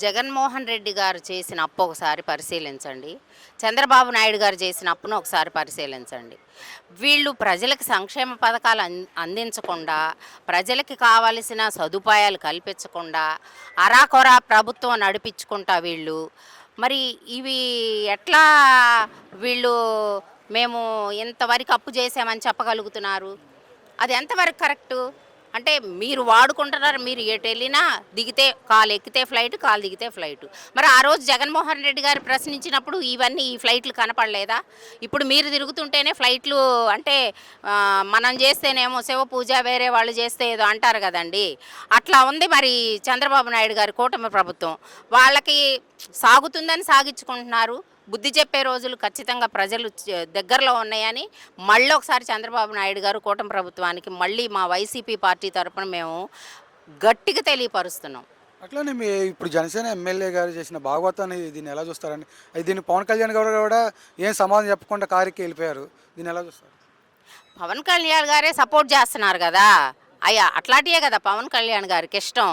జగన్మోహన్ రెడ్డి గారు చేసిన అప్పు ఒకసారి పరిశీలించండి. చంద్రబాబు నాయుడు గారు చేసిన అప్పును ఒకసారి పరిశీలించండి. వీళ్ళు ప్రజలకు సంక్షేమ పథకాలు అందించకుండా, ప్రజలకి కావలసిన సదుపాయాలు కల్పించకుండా, అరాకొరా ప్రభుత్వం నడిపించుకుంటా వీళ్ళు మరి ఇవి ఎట్లా వీళ్ళు మేము ఇంతవరకు అప్పు చేసామని చెప్పగలుగుతున్నారు? అది ఎంతవరకు కరెక్టు? అంటే మీరు వాడుకుంటున్నారు, మీరు ఎటు వెళ్ళినా దిగితే కాలు ఎక్కితే ఫ్లైట్, కాలు దిగితే ఫ్లైట్. మరి ఆ రోజు జగన్మోహన్ రెడ్డి గారు ప్రశ్నించినప్పుడు ఈ ఫ్లైట్లు కనపడలేదా? ఇప్పుడు మీరు తిరుగుతుంటేనే ఫ్లైట్లు అంటే మనం చేస్తేనేమో శివ పూజ, వేరే వాళ్ళు చేస్తే ఏదో అంటారు కదండి. అట్లా ఉంది మరి చంద్రబాబు నాయుడు గారి కూటమి ప్రభుత్వం. వాళ్ళకి సాగుతుందని సాగించుకుంటున్నారు. బుద్ధి చెప్పే రోజులు ఖచ్చితంగా ప్రజలు దగ్గరలో ఉన్నాయని మళ్ళీ ఒకసారి చంద్రబాబు నాయుడు గారు కూటమి ప్రభుత్వానికి మళ్ళీ మా వైసీపీ పార్టీ తరఫున మేము గట్టిగా తెలియపరుస్తున్నాం. అట్లనే మీ ఇప్పుడు జనసేన ఎమ్మెల్యే గారు చేసిన భాగవతాన్ని దీన్ని ఎలా చూస్తారండి? దీన్ని పవన్ కళ్యాణ్ గారు కూడా ఏం సమాధానం చెప్పకుండా కారుకి వెళ్ళిపోయారు. దీన్ని ఎలా చూస్తారు? పవన్ కళ్యాణ్ గారే సపోర్ట్ చేస్తున్నారు కదా. అయ్యా అట్లాంటివే కదా పవన్ కళ్యాణ్ గారికి ఇష్టం.